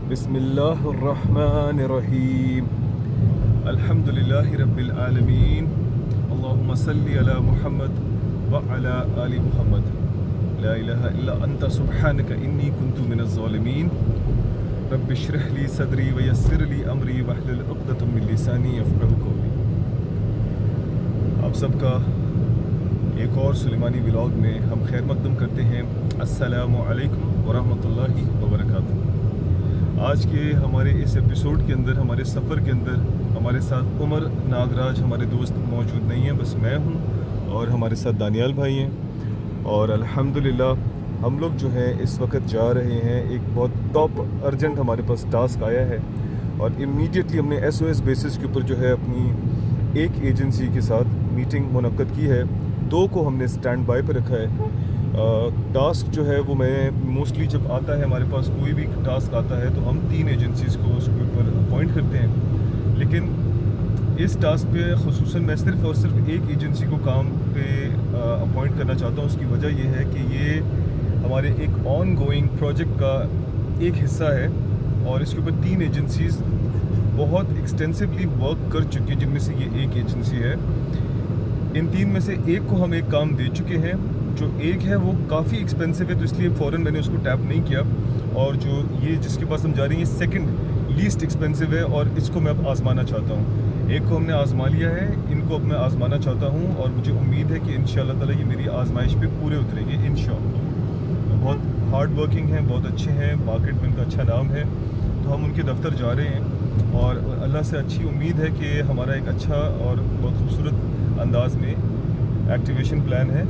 बिस्मिल्लाहिर्रहमानिर्रहीम। अल्हम्दुलिल्लाहि रब्बिल आलमीन। अल्लाहुम्मा सल्ली अला मुहम्मद व अला आलि मुहम्मद। ला इलाहा इल्ला अंता सुब्हानका इन्नी कुन्तु मिनज़ ज़ालिमीन। रब्बि इश्रह ली सदरी व यस्सिर ली अमरी वहलुल उक़दतम मिन लिसानी यफ़क़हू क़ौली। आप सबका एक और सुलेमानी व्लॉग में हम खैर मक़दम करते हैं। अस्सलामु अलैकुम व रहमतुल्लाहि व बरकातुहू। आज के हमारे इस एपिसोड के अंदर, हमारे सफ़र के अंदर हमारे साथ उमर नागराज हमारे दोस्त मौजूद नहीं हैं, बस मैं हूं और हमारे साथ दानियाल भाई हैं। और अल्हम्दुलिल्लाह हम लोग जो हैं इस वक्त जा रहे हैं, एक बहुत टॉप अर्जेंट हमारे पास टास्क आया है और इमीडिएटली हमने SOS बेसिस के ऊपर जो है अपनी एक एजेंसी के साथ मीटिंग मुनक्कद की है। 2 को हमने स्टैंड बाय पर रखा है। टास्क जो है वो मैं मोस्टली जब आता है हमारे पास कोई भी टास्क आता है तो हम 3 एजेंसीज़ को उसके ऊपर अपॉइंट करते हैं, लेकिन इस टास्क पे ख़ुसूसन मैं सिर्फ़ और सिर्फ एक एजेंसी को काम पे अपॉइंट करना चाहता हूँ। उसकी वजह ये है कि ये हमारे एक ऑन गोइंग प्रोजेक्ट का एक हिस्सा है और इसके ऊपर 3 एजेंसीज़ बहुत एक्सटेंसिवली वर्क कर चुकी हैं, जिनमें से ये एक एजेंसी है। इन 3 में से एक को हम एक काम दे चुके हैं। जो एक है वो काफ़ी एक्सपेंसिव है, तो इसलिए फ़ौरन मैंने उसको टैप नहीं किया। और जो ये जिसके पास हम जा रहे हैं ये सेकंड लीस्ट एक्सपेंसिव है और इसको मैं अब आज़माना चाहता हूँ। एक को हमने आज़मा लिया है, इनको अब मैं आज़माना चाहता हूँ और मुझे उम्मीद है कि इंशाअल्लाह ताला ये मेरी आज़माइश पे पूरे उतरेंगे इंशाअल्लाह। बहुत हार्ड वर्किंग हैं, बहुत अच्छे हैं, मार्केट में उनका अच्छा नाम है, तो हम उनके दफ्तर जा रहे हैं और अल्लाह से अच्छी उम्मीद है कि हमारा एक अच्छा और बहुत खूबसूरत अंदाज में एक्टिवेशन प्लान है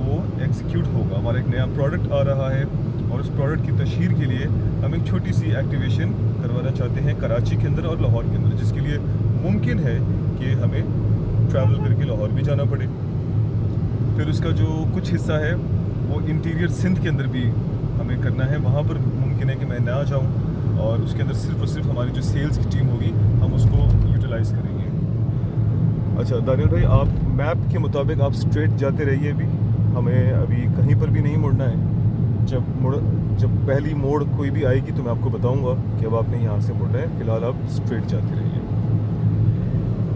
वो एग्जीक्यूट होगा। हमारा एक नया प्रोडक्ट आ रहा है और उस प्रोडक्ट की तशहीर के लिए हम एक छोटी सी एक्टिवेशन करवाना चाहते हैं कराची के अंदर और लाहौर के अंदर, जिसके लिए मुमकिन है कि हमें ट्रैवल करके लाहौर भी जाना पड़े। फिर उसका जो कुछ हिस्सा है वो इंटीरियर सिंध के अंदर भी हमें करना है, वहाँ पर मुमकिन है कि मैं ना जाऊँ और उसके अंदर सिर्फ़ और सिर्फ हमारी जो सेल्स की टीम होगी हम उसको यूटिलाइज़ करेंगे। अच्छा दानियल भाई, आप मैप के मुताबिक आप स्ट्रेट जाते रहिए, अभी हमें अभी कहीं पर भी नहीं मुड़ना है। जब पहली मोड़ कोई भी आएगी तो मैं आपको बताऊंगा कि अब आपने यहाँ से मुड़ना है। फ़िलहाल आप स्ट्रेट जाते रहिए।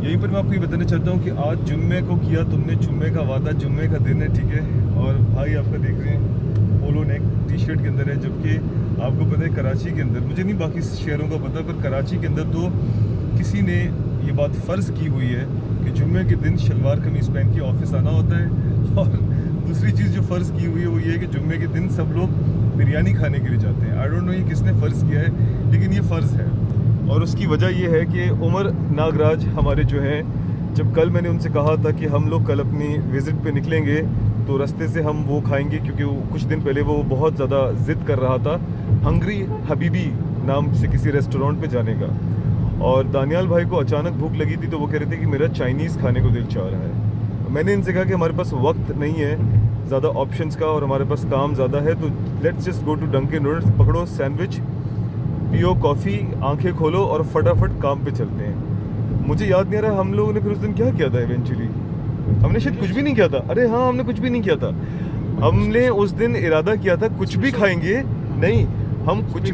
यहीं पर मैं आपको ये बताना चाहता हूँ कि आज जुम्मे को किया तुमने जुम्मे का वादा, जुम्मे का दिन है, ठीक है। और भाई आपका देख रहे हैं पोलो नेक टी-शर्ट के अंदर है, जबकि आपको पता है कराची के अंदर, मुझे नहीं बाकी शहरों का पता, पर कराची के अंदर तो किसी ने ये बात फ़र्ज़ की हुई है कि जुम्मे के दिन शलवार कमीज़ पहन के ऑफिस आना होता है। और दूसरी चीज़ जो फ़र्ज़ की हुई है वो ये है कि जुम्मे के दिन सब लोग बिरयानी खाने के लिए जाते हैं। आई डोंट नो ये किसने फ़र्ज़ किया है, लेकिन ये फ़र्ज़ है। और उसकी वजह ये है कि उमर नागराज हमारे जो हैं, जब कल मैंने उनसे कहा था कि हम लोग कल अपनी विज़िट पे निकलेंगे तो रास्ते से हम वो खाएंगे, क्योंकि वो कुछ दिन पहले वो बहुत ज़्यादा ज़िद कर रहा था हंगरी हबीबी नाम से किसी रेस्टोरेंट पे जाने का। और दानियाल भाई को अचानक भूख लगी थी तो वो कह रहे थे कि मेरा चाइनीज़ खाने को दिल चाह रहा है। मैंने इनसे कहा कि हमारे पास वक्त नहीं है ज़्यादा ऑप्शंस का और हमारे पास काम ज़्यादा है, तो let's just go to Dunkin Donuts, पकड़ो सैंडविच, पियो कॉफ़ी, आंखें खोलो और फटाफट काम पे चलते हैं। मुझे याद नहीं आ रहा हम लोगों ने फिर उस दिन क्या किया था। इवेंचुअली हमने शायद कुछ भी नहीं किया था। अरे हाँ, हमने कुछ भी नहीं किया था। हमने उस दिन इरादा किया था कुछ भी खाएंगे नहीं, हम कुछ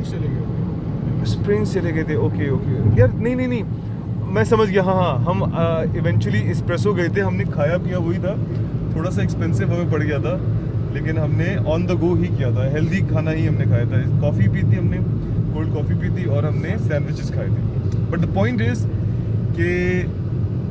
स्प्रिंग चले गए थे। ओके यार, नहीं मैं समझ गया। हाँ, हम इवेंचुअली एस्प्रेसो गए थे, हमने खाया पिया वही था, थोड़ा सा एक्सपेंसिव हमें पड़ गया था, लेकिन हमने ऑन द गो ही किया था, हेल्दी खाना ही हमने खाया था। कॉफ़ी पी थी हमने, कोल्ड कॉफ़ी पी थी और हमने सैंडविचेस खाए थे। बट द पॉइंट इज़ कि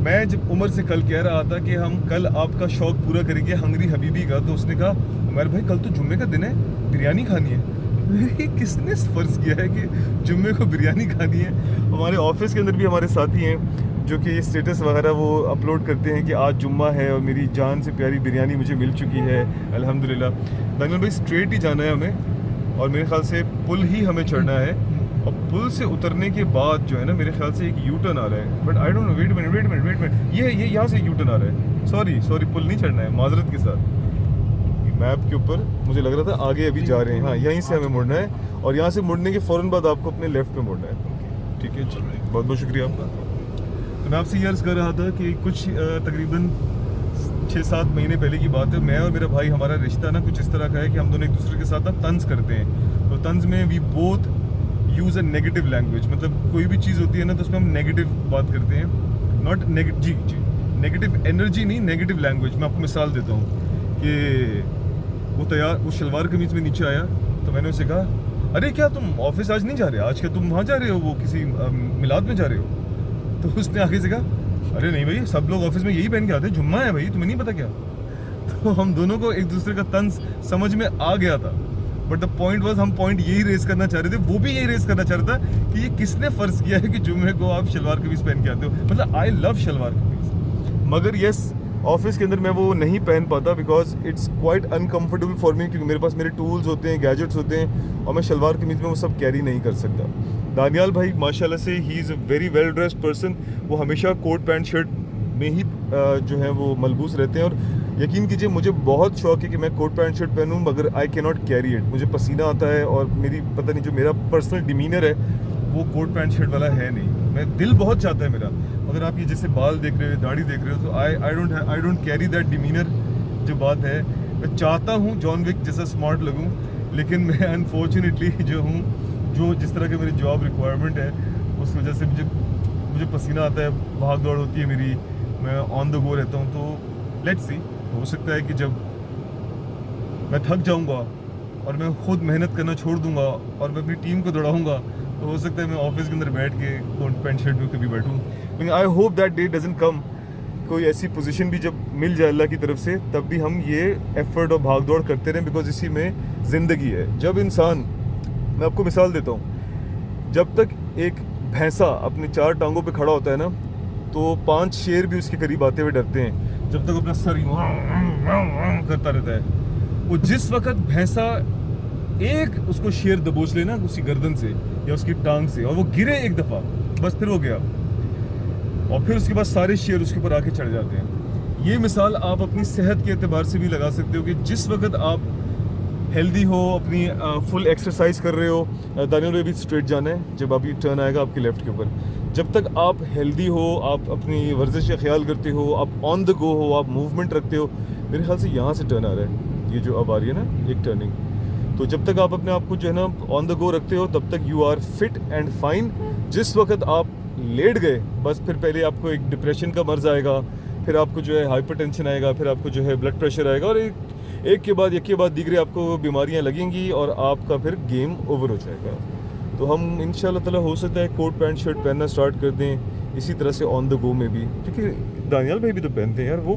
मैं जब उमर से कल कह रहा था कि हम कल आपका शौक़ पूरा करेंगे हंगरी हबीबी का, तो उसने कहा उमर भाई कल तो जुम्मे का दिन है, बिरयानी खानी है। किसने फ़र्ज़ किया है कि जुम्मे को बिरयानी खानी है? हमारे ऑफिस के अंदर भी हमारे साथी हैं जो कि ये स्टेटस वगैरह वो अपलोड करते हैं कि आज जुम्मा है और मेरी जान से प्यारी बिरयानी मुझे मिल चुकी है अल्हम्दुलिल्लाह। दानियल भाई स्ट्रेट ही जाना है हमें और मेरे ख्याल से पुल ही हमें चढ़ना है और पुल से उतरने के बाद जो है ना, मेरे ख्याल से एक यू टर्न आ रहा है, but I don't know. Wait minute, ये यहाँ से यू टर्न आ रहा है। सॉरी पुल नहीं चढ़ना है, माजरत के साथ। मैप के ऊपर मुझे लग रहा था आगे अभी जा रहे हैं। हाँ, यहीं से हमें मुड़ना है और यहाँ से मुड़ने के फ़ौरन बाद आपको अपने लेफ़्ट पे मुड़ना है। ठीक है, चलो बहुत बहुत शुक्रिया आपका। तो मैं आपसे ये अर्ज़ कर रहा था कि कुछ तकरीबन 6-7 महीने पहले की बात है। मैं और मेरा भाई, हमारा रिश्ता ना कुछ इस तरह का है कि हम दोनों एक दूसरे के साथ ना तंज़ करते हैं। तो तंज़ में we both use a negative language, मतलब कोई भी चीज़ होती है ना तो उसमें हम नेगेटिव बात करते हैं, नॉट नेगेटिव, जी नेगेटिव एनर्जी नहीं, नेगेटिव लैंग्वेज। मैं आपको मिसाल देता हूँ कि वो शलवार कमीज में नीचे आया तो मैंने उसे कहा, अरे क्या तुम ऑफिस आज नहीं जा रहे, आज क्या तुम वहाँ जा रहे हो, वो किसी मिलाद में जा रहे हो? तो उसने आगे से कहा, अरे नहीं भाई, सब लोग ऑफिस में यही पहन के आते हैं, जुम्मा है भाई, तुम्हें नहीं पता क्या? तो हम दोनों को एक दूसरे का तंज समझ में आ गया था, बट द पॉइंट वाज, हम पॉइंट यही रेस करना चाह रहे थे, वो भी यही रेस करना चाह रहा था कि ये किसने फर्ज किया है कि जुम्मे को आप शलवार कमीज पहन के आते हो। मतलब आई लव शलवार कमीज, मगर यस ऑफिस के अंदर मैं वो नहीं पहन पाता because it's quite uncomfortable for me, क्योंकि मेरे पास मेरे टूल्स होते हैं, गैजेट्स होते हैं, और मैं शलवार कमीज में वो सब कैरी नहीं कर सकता। दानियाल भाई माशाल्लाह से he is a very well dressed person, वो हमेशा कोट पैंट शर्ट में ही जो है वो मलबूस रहते हैं, और यकीन कीजिए मुझे बहुत शौक है कि मैं कोट पैंट शर्ट पहनूं, मगर I can not carry it, मुझे पसीना आता है, और मेरी पता नहीं जो मेरा पर्सनल डिमीनर है वो कोट पैंट शर्ट वाला है नहीं। मैं दिल बहुत चाहता है मेरा, अगर आप ये जैसे बाल देख रहे हो, दाढ़ी देख रहे हो, तो I don't carry that demeanour. जो बात है, मैं चाहता हूँ जॉन विक जैसा स्मार्ट लगूँ, लेकिन मैं अनफॉर्चुनेटली जो हूँ, जो जिस तरह की मेरी जॉब रिक्वायरमेंट है उस वजह से मुझे पसीना आता है, भाग दौड़ होती है मेरी, मैं ऑन द गो रहता हूँ। तो लेट्स सी, हो सकता है कि जब मैं थक जाऊँगा और मैं खुद मेहनत करना छोड़ दूँगा और मैं अपनी टीम को दौड़ाऊँगा, तो हो सकता है मैं ऑफिस के अंदर बैठ के कोट पैंट शर्ट में कभी बैठूँ। लेकिन I hope that day doesn't come, कोई ऐसी पोजीशन भी जब मिल जाए अल्लाह की तरफ से, तब भी हम ये एफर्ट और भाग दौड़ करते रहें, बिकॉज इसी में ज़िंदगी है। जब इंसान, मैं आपको मिसाल देता हूँ, जब तक एक भैंसा अपने 4 टांगों पे खड़ा होता है ना, तो 5 शेर भी उसके करीब आते हुए डरते हैं, जब तक अपना सर करता रहता है। वो जिस वक्त भैंसा एक उसको शेर दबोच लेना उसकी गर्दन से या उसकी टांग से, और वो गिरे एक दफ़ा, बस फिर हो गया, और फिर उसके बाद सारे शेर उसके ऊपर आके चढ़ जाते हैं। ये मिसाल आप अपनी सेहत के एतबार से भी लगा सकते हो कि जिस वक्त आप हेल्दी हो, अपनी फुल एक्सरसाइज कर रहे हो, दानियों ने भी स्ट्रेट जाना है, जब अभी टर्न आएगा आपके लेफ्ट के ऊपर, जब तक आप हेल्दी हो, आप अपनी वर्जिश का ख्याल करते हो, आप ऑन द गो हो, आप मूवमेंट रखते हो, मेरे ख्याल से यहाँ से टर्न आ रहा है, ये जो अब आ रही है ना एक टर्निंग, तो जब तक आप अपने आप को जो है ना ऑन द गो रखते हो, तब तक you are fit and fine. जिस वक्त आप लेट गए, बस फिर पहले आपको एक डिप्रेशन का मर्ज आएगा, फिर आपको जो है हाइपरटेंशन आएगा, फिर आपको जो है ब्लड प्रेशर आएगा, और एक के बाद दीगरे आपको बीमारियां लगेंगी, और आपका फिर गेम ओवर हो जाएगा। तो हम इंशाल्लाह ताला हो सकता है कोट पैंट शर्ट पहनना स्टार्ट कर दें इसी तरह से ऑन द गो में भी, क्योंकि दानियाल भाई भी तो पहनते हैं यार। वो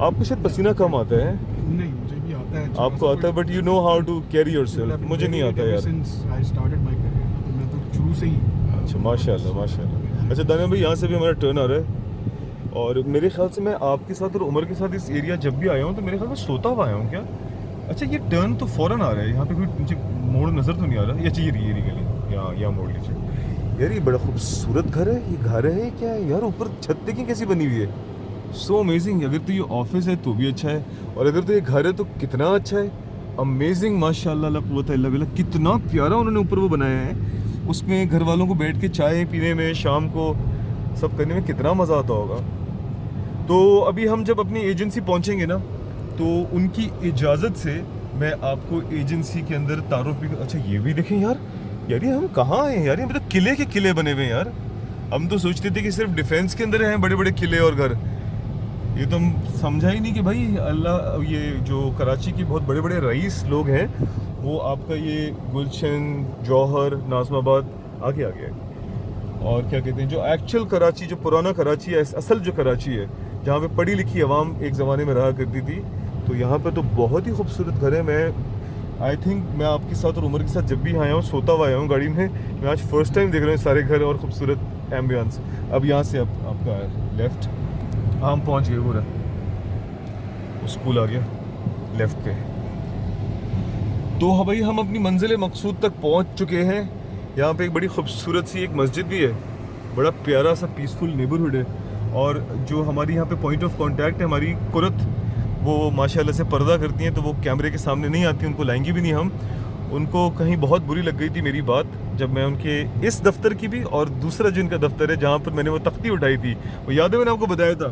आपको शायद पसीना कम आता है? नहीं, मुझे भी आता है, आपको आता है, but you know how to carry yourself, मुझे नहीं आता यार। आई स्टार्टेड माय करियर, मैं तो शुरू से ही। अच्छा, माशाल्लाह माशाल्लाह। अच्छा दानियाल भाई, यहाँ से भी हमारा टर्न आ रहा है, और मेरे ख्याल से मैं आपके साथ और उमर के साथ इस एरिया जब भी आया हूँ तो मेरे ख्याल में सोता हुआ आया हूँ क्या? अच्छा, ये टर्न तो फ़ौरन आ रहा है, यहाँ पे कोई मुझे मोड़ नज़र तो नहीं आ रहा। अच्छा, ये गली, यहाँ मोड़ लीजिए यार। ये बड़ा खूबसूरत घर है, ये घर है क्या है यार? ऊपर छत देखिए कैसी बनी हुई है, सो अमेजिंग। अगर तो ये ऑफिस है तो भी अच्छा है, और अगर तो ये घर है तो कितना अच्छा है, अमेजिंग माशाल्लाह ला कुव्वता इल्ला बिल्लाह। कितना प्यारा उन्होंने ऊपर वो बनाया है, उसमें घर वालों को बैठ के चाय पीने में, शाम को सब करने में कितना मज़ा आता होगा। तो अभी हम जब अपनी एजेंसी पहुंचेंगे ना, तो उनकी इजाज़त से मैं आपको एजेंसी के अंदर तारुफ भी। अच्छा, ये भी देखें यार, ये हम कहाँ हैं यार? ये मतलब किले के किले बने हुए हैं यार। हम तो सोचते थे कि सिर्फ डिफेंस के अंदर हैं बड़े बड़े किले और घर, ये तो हम समझा ही नहीं कि भाई अल्लाह, ये जो कराची के बहुत बड़े बड़े रईस लोग हैं, वो आपका ये गुलशन, जौहर, नाज़िमाबाद आगे आ गया है। और क्या कहते हैं, जो एक्चुअल कराची, जो पुराना कराची है, असल जो कराची है, जहाँ पे पढ़ी लिखी आवाम एक ज़माने में रहा करती थी, तो यहाँ पे तो बहुत ही खूबसूरत घर है। आई थिंक मैं आपके साथ और उमर के साथ जब भी आया हूँ, सोता हुआ आया हूँ गाड़ी में, मैं आज फर्स्ट टाइम देख रहा हूँ सारे घर और खूबसूरत एम्बियंस। अब यहाँ से अब आपका लेफ़्ट, हम पहुँच गए, पूरा स्कूल आ गया लेफ़्ट पे। तो हाँ भाई, हम अपनी मंजिल मकसूद तक पहुँच चुके हैं। यहाँ पे एक बड़ी खूबसूरत सी एक मस्जिद भी है, बड़ा प्यारा सा पीसफुल नेबरहुड है, और जो हमारी यहाँ पे पॉइंट ऑफ कांटेक्ट है, हमारी कुरत, वो माशाल्लाह से पर्दा करती हैं, तो वो कैमरे के सामने नहीं आती, उनको लाएंगे भी नहीं हम। उनको कहीं बहुत बुरी लग गई थी मेरी बात, जब मैं उनके इस दफ्तर की भी, और दूसरा जो इनका दफ्तर है जहाँ पर मैंने वो तख्ती उठाई थी, वो याद है मैंने आपको बताया था,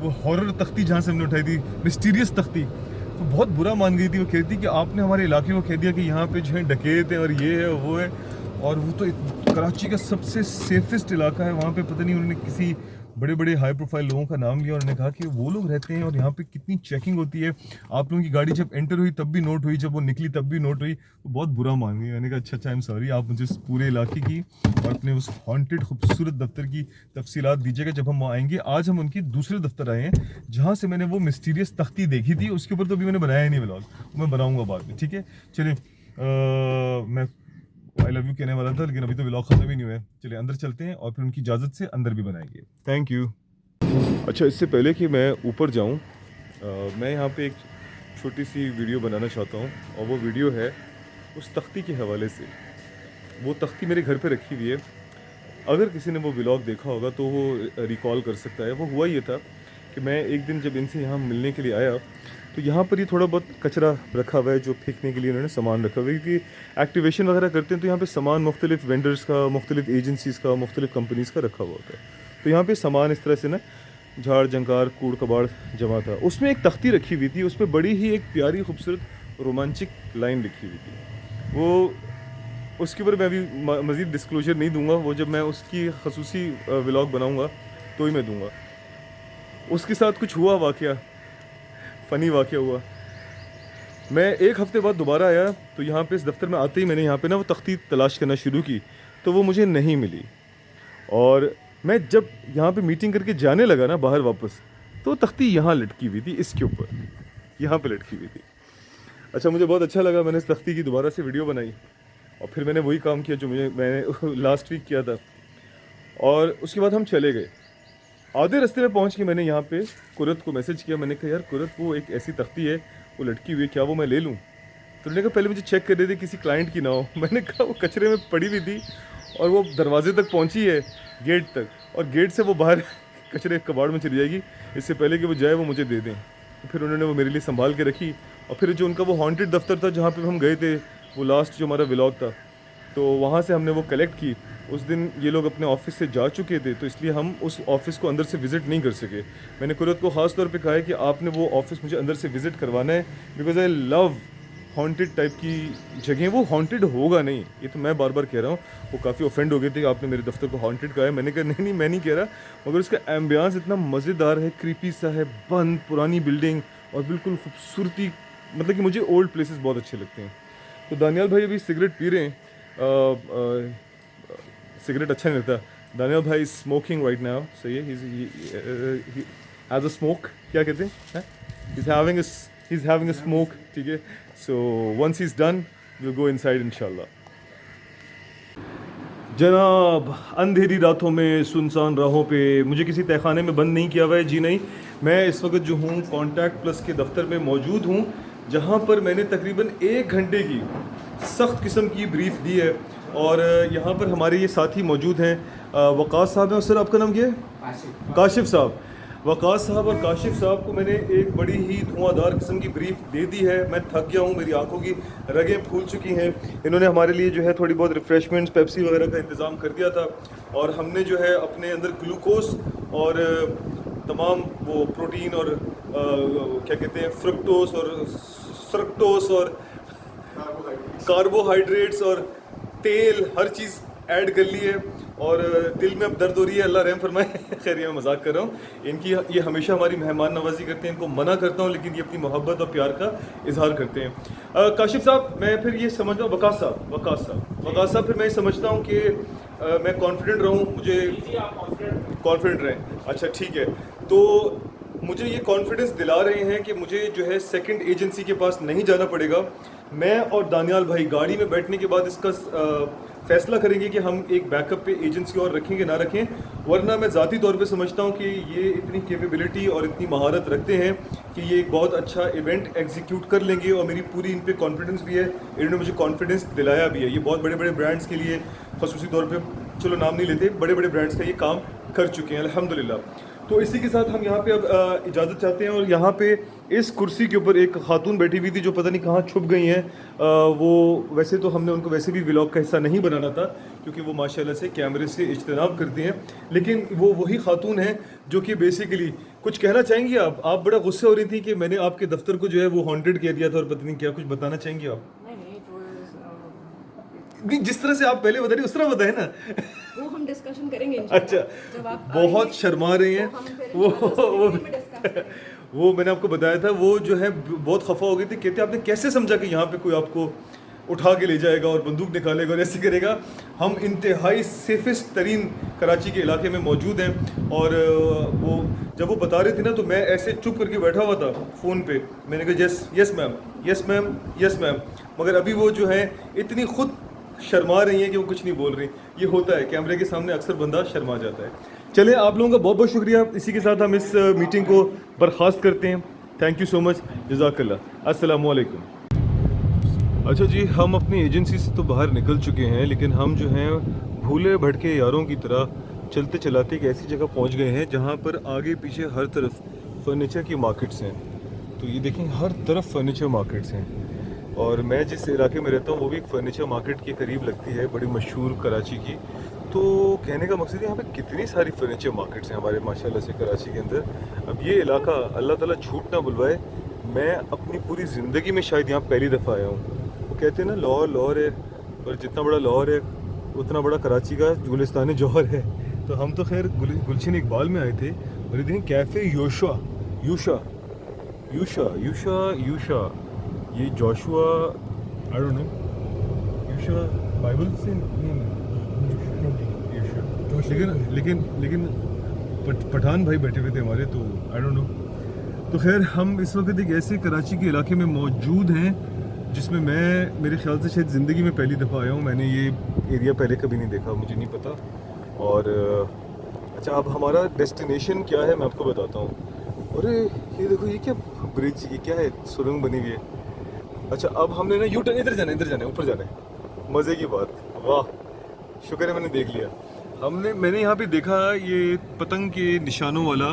वो हॉरर तख्ती जहाँ से हमने उठाई थी, मिस्टीरियस तख्ती, तो बहुत बुरा मान गई थी। वो कहती कि आपने हमारे इलाके को कह दिया कि यहाँ पे जो है डकैत है और ये है वो है। और वो तो कराची का सबसे सेफेस्ट इलाका है। वहाँ पे पता नहीं उन्होंने किसी बड़े बड़े हाई प्रोफाइल लोगों का नाम लिया और उन्होंने कहा कि वो लोग रहते हैं और यहाँ पे कितनी चेकिंग होती है। आप लोगों की गाड़ी जब एंटर हुई तब भी नोट हुई, जब वो निकली तब भी नोट हुई। वो बहुत बुरा मान गई। मैंने कहा अच्छा आई एम सॉरी, आप मुझे इस पूरे इलाके की और अपने उस हॉन्टेड खूबसूरत दफ्तर की तफसीलात दीजिएगा जब हम आएंगे। आज हम उनकी दूसरे दफ्तर आए हैं जहाँ से मैंने वो मिस्टीरियस तख्ती देखी थी। उसके ऊपर तो अभी मैंने बनाया ही नहीं व्लॉग, मैं बनाऊंगा बाद में, ठीक है। चलिए मैं आई लव यू कहने वाला था लेकिन अभी तो व्लॉग खत्म ही नहीं हुआ है। चलिए अंदर चलते हैं और फिर उनकी इजाज़त से अंदर भी बनाएंगे। Thank you. अच्छा, इससे पहले कि मैं ऊपर जाऊं, मैं यहाँ पे एक छोटी सी वीडियो बनाना चाहता हूँ और वो वीडियो है उस तख्ती के हवाले से। वो तख्ती मेरे घर पे रखी हुई है। अगर किसी ने वो व्लॉग देखा होगा तो वो रिकॉल कर सकता है। वो हुआ ये था कि मैं एक दिन जब इनसे यहाँ मिलने के लिए आया तो यहाँ पर ही थोड़ा बहुत कचरा रखा हुआ है जो फेंकने के लिए उन्होंने सामान रखा हुआ है, क्योंकि एक्टिवेशन वगैरह करते हैं तो यहाँ पे सामान मुख्तलिफ वेंडर्स का, मुख्तलिफ एजेंसीज़ का, मुख्तलिफ कंपनीज़ का रखा हुआ होता है। तो यहाँ पे सामान इस तरह से ना झाड़ जंकार कूड़ कबाड़ जमा था। उसमें एक तख्ती रखी हुई थी, उस पर बड़ी ही एक प्यारी खूबसूरत रोमांचिक लाइन लिखी हुई थी। वो उसके ऊपर मैं अभी मज़ीद डिस्क्लोजर नहीं दूंगा, वो जब मैं उसकी खसूसी व्लॉग बनाऊंगा तो ही मैं दूंगा। उसके साथ कुछ हुआ वाक़या, फ़नी वाक़या हुआ। मैं एक हफ़्ते बाद दोबारा आया तो यहाँ पे इस दफ्तर में आते ही मैंने यहाँ पे ना वो तख्ती तलाश करना शुरू की तो वो मुझे नहीं मिली। और मैं जब यहाँ पे मीटिंग करके जाने लगा ना बाहर वापस, तो तख्ती यहाँ लटकी हुई थी, इसके ऊपर यहाँ पे लटकी हुई थी। अच्छा, मुझे बहुत अच्छा लगा, मैंने इस तख्ती की दोबारा से वीडियो बनाई और फिर मैंने वही काम किया जो मैंने लास्ट वीक किया था। और उसके बाद हम चले गए। आधे रास्ते में पहुँच के मैंने यहाँ पे कुरत को मैसेज किया। मैंने कहा यार कुरत, वो एक ऐसी तख्ती है वो लटकी हुई है, क्या वो मैं ले लूँ? तो उन्होंने कहा पहले मुझे चेक कर दे किसी क्लाइंट की ना हो। मैंने कहा वो कचरे में पड़ी हुई थी और वो दरवाजे तक पहुँची है, गेट तक, और गेट से वो बाहर कचरे कबाड़ में चली जाएगी, इससे पहले कि वो जाए वो मुझे दे दें। तो फिर उन्होंने वो मेरे लिए संभाल के रखी। और फिर जो उनका वो हॉन्टेड दफ्तर था जहाँ पे हम गए थे, वो लास्ट जो हमारा व्लॉग था, तो वहाँ से हमने वो कलेक्ट की। उस दिन ये लोग अपने ऑफिस से जा चुके थे तो इसलिए हम उस ऑफिस को अंदर से विज़िट नहीं कर सके। मैंने कुरत को ख़ास तौर पे कहा है कि आपने वो ऑफिस मुझे अंदर से विज़िट करवाना है, because I love haunted type की जगह। वो हॉन्टेड होगा नहीं, ये तो मैं बार बार कह रहा हूँ। वो काफ़ी ऑफेंड हो गए थे कि आपने मेरे दफ्तर को हॉन्टेड कहा है। मैंने कहा नहीं मैं नहीं कह रहा, मगर उसका एम्बियंस इतना मज़ेदार है, क्रीपी सा है, बंद पुरानी बिल्डिंग और बिल्कुल खूबसूरती। मतलब कि मुझे ओल्ड प्लेसेस बहुत अच्छे लगते हैं। तो दानियाल भाई अभी सिगरेट पी रहे हैं। सिगरेट अच्छा नहीं लगता। दानियाल भाई स्मोकिंग राइट नाउ, सही है। ही हैज़ अ स्मोक, क्या कहते हैं, he's having a smoke, ठीक है। So once he's done, we'll go inside इंशाल्लाह। जनाब, अंधेरी रातों में सुनसान राहों पे मुझे किसी तहखाने में बंद नहीं किया हुआ है, जी नहीं। मैं इस वक्त जो हूँ कॉन्टैक्ट प्लस के दफ्तर में मौजूद हूँ, जहाँ पर मैंने तकरीबन 1 घंटे की सख्त किस्म की ब्रीफ दी है। और यहाँ पर हमारे ये साथी मौजूद हैं। वकास साहब हैं। सर आपका नाम क्या है? काशिफ साहब। वकास साहब और काशिफ साहब को मैंने एक बड़ी ही धुआंधार किस्म की ब्रीफ दे दी है। मैं थक गया हूँ, मेरी आंखों की रगें फूल चुकी हैं। इन्होंने हमारे लिए जो है थोड़ी बहुत रिफ़्रेशमेंट्स, पेप्सी वगैरह का इंतज़ाम कर दिया था और हमने जो है अपने अंदर ग्लूकोज और तमाम वो प्रोटीन और क्या कहते हैं फ्रुक्टोस और कार्बोहाइड्रेट्स और तेल, हर चीज़ ऐड कर ली है। और दिल में अब दर्द हो रही है, अल्लाह रहम फरमाए। खैर, मैं मजाक कर रहा हूँ। इनकी ये हमेशा हमारी मेहमान नवाजी करते हैं, इनको मना करता हूँ लेकिन ये अपनी मोहब्बत और प्यार का इजहार करते हैं। काशिफ साहब, मैं फिर ये समझता हूँ, वकास साहब फिर मैं ये समझता हूँ कि मैं कॉन्फिडेंट रहूँ, मुझे कॉन्फिडेंट रहें। अच्छा ठीक है, तो मुझे ये कॉन्फिडेंस दिला रहे हैं कि मुझे जो है सेकंड एजेंसी के पास नहीं जाना पड़ेगा। मैं और दानियाल भाई गाड़ी में बैठने के बाद इसका फैसला करेंगे कि हम एक बैकअप पे एजेंसी और रखेंगे ना रखें। वरना मैं ज़ाती तौर पे समझता हूँ कि ये इतनी कैपेबिलिटी और इतनी महारत रखते हैं कि ये एक बहुत अच्छा इवेंट एग्जीक्यूट कर लेंगे और मेरी पूरी इन पे कॉन्फिडेंस भी है। इन्होंने मुझे कॉन्फिडेंस दिलाया भी है। ये बहुत बड़े बड़े ब्रांड्स के लिए, खसूसी तौर पे, चलो नाम नहीं लेते, बड़े बड़े ब्रांड्स का ये काम कर चुके हैं अल्हम्दुलिल्लाह। तो इसी के साथ हम यहाँ पे अब इजाज़त चाहते हैं। और यहाँ पे इस कुर्सी के ऊपर एक खातून बैठी हुई थी जो पता नहीं कहाँ छुप गई हैं। वो वैसे तो हमने उनको वैसे भी व्लॉग का हिस्सा नहीं बनाना था क्योंकि वो माशाल्लाह से कैमरे से इज्तनाब करती हैं, लेकिन वो वही खातून है जो कि बेसिकली कुछ कहना चाहेंगी आप? आप बड़ा गुस्से हो रही थी कि मैंने आपके दफ्तर को जो है वो हॉन्टेड कह दिया था और पता नहीं क्या, कुछ बताना चाहेंगी आप? नहीं, नहीं, जिस तरह से आप पहले बता रही उस तरह बताए ना। वो हम डिस्कशन करेंगे इंशाल्लाह। अच्छा, जब आप बहुत आएंगे, शर्मा रही हैं तो हम फिर वो इंशाल्लाह वो उस में डिस्कस करेंगे। वो मैंने आपको बताया था, वो जो है बहुत खफा हो गई थी, कहते आपने कैसे समझा कि यहाँ पे कोई आपको उठा के ले जाएगा और बंदूक निकालेगा और ऐसे करेगा। हम इंतहाई सेफेस्ट तरीन कराची के इलाके में मौजूद हैं। और वो जब वो बता रही थी ना, तो मैं ऐसे चुप करके बैठा हुआ था फ़ोन पे। मैंने कहा yes yes ma'am, yes ma'am, yes ma'am. मगर अभी वो जो है इतनी खुद शर्मा रही हैं कि वो कुछ नहीं बोल रही। ये होता है, कैमरे के सामने अक्सर बंदा शर्मा जाता है। चलिए, आप लोगों का बहुत बहुत शुक्रिया। इसी के साथ हम इस मीटिंग को बर्खास्त करते हैं। थैंक यू सो मच, जज़ाकल्लाह, अस्सलामु अलैकुम। अच्छा जी, हम अपनी एजेंसी से तो बाहर निकल चुके हैं, लेकिन हम जो हैं भूले भटके यारों की तरह चलते चलाते एक ऐसी जगह पहुंच गए हैं जहां पर आगे पीछे हर तरफ फर्नीचर की मार्केट्स हैं। तो ये देखें, हर तरफ फर्नीचर मार्केट्स हैं। और मैं जिस इलाके में रहता हूँ वो भी एक फ़र्नीचर मार्केट के करीब लगती है, बड़ी मशहूर कराची की। तो कहने का मकसद है, यहाँ पे कितनी सारी फर्नीचर मार्केट्स हैं हमारे माशाल्लाह से कराची के अंदर। अब ये इलाका, अल्लाह ताला झूठ ना बुलवाए, मैं अपनी पूरी ज़िंदगी में शायद यहाँ पहली दफ़ा आया हूँ। वो कहते हैं ना, लाहौर लाहौर है, और जितना बड़ा लाहौर है उतना बड़ा कराची का गुलिस्तान जौहर है। तो हम तो खैर गुलशन इकबाल में आए थे, और इधर कैफ़े यूशा यूशा यूशा यूशा यूशा, ये जोशुआ, आई डोंट नो, यूशा बाइबल से नहीं, लेकिन पठान भाई बैठे हुए थे हमारे, तो आई डोंट नो। तो खैर, हम इस वक्त एक ऐसे कराची के इलाके में मौजूद हैं जिसमें मैं, मेरे ख्याल से शायद ज़िंदगी में पहली दफ़ा आया हूँ। मैंने ये एरिया पहले कभी नहीं देखा, मुझे नहीं पता। और अच्छा, अब हमारा डेस्टिनेशन क्या है मैं आपको बताता हूँ। अरे ये देखो, ये क्या ब्रिज, ये क्या है, सुरंग बनी हुई है। अच्छा, अब हमने ना यू टर्न, इधर जाना है, ऊपर जाना है। मज़े की बात, वाह, शुक्र है मैंने देख लिया। मैंने यहाँ पे देखा ये पतंग के निशानों वाला,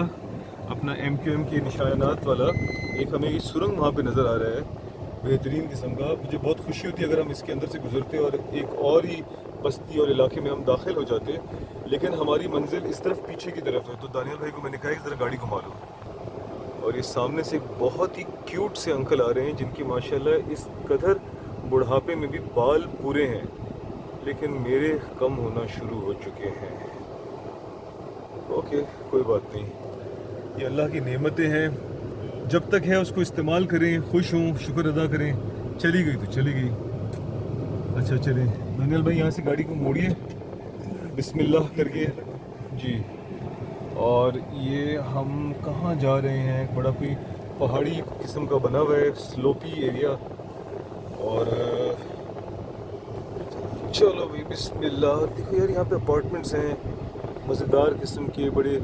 अपना MQM के निशानात वाला एक हमें ये सुरंग वहाँ पे नज़र आ रहा है, बेहतरीन किस्म का। मुझे बहुत खुशी होती है अगर हम इसके अंदर से गुजरते और एक और ही बस्ती और इलाके में हम दाखिल हो जाते, लेकिन हमारी मंजिल इस तरफ पीछे की तरफ है। तो दानियल भाई को मैंने कहा इस तरह गाड़ी घुमा लो, और ये सामने से बहुत ही क्यूट से अंकल आ रहे हैं जिनकी माशाल्लाह इस कदर बुढ़ापे में भी बाल पूरे हैं, लेकिन मेरे कम होना शुरू हो चुके हैं। ओके, कोई बात नहीं, ये अल्लाह की नेमतें हैं, जब तक है उसको इस्तेमाल करें, खुश हों, शुक्र अदा करें। चली गई तो चली गई। अच्छा चलें, दानियल भाई यहाँ से गाड़ी को मोड़िए बिस्मिल्लाह करके जी। और ये हम कहाँ जा रहे हैं, एक बड़ा कोई पहाड़ी किस्म का बना हुआ है, स्लोपी एरिया। और चलो भाई बिस्मिल्लाह। देखो यार, यहाँ पे अपार्टमेंट्स हैं मज़ेदार किस्म के, बड़े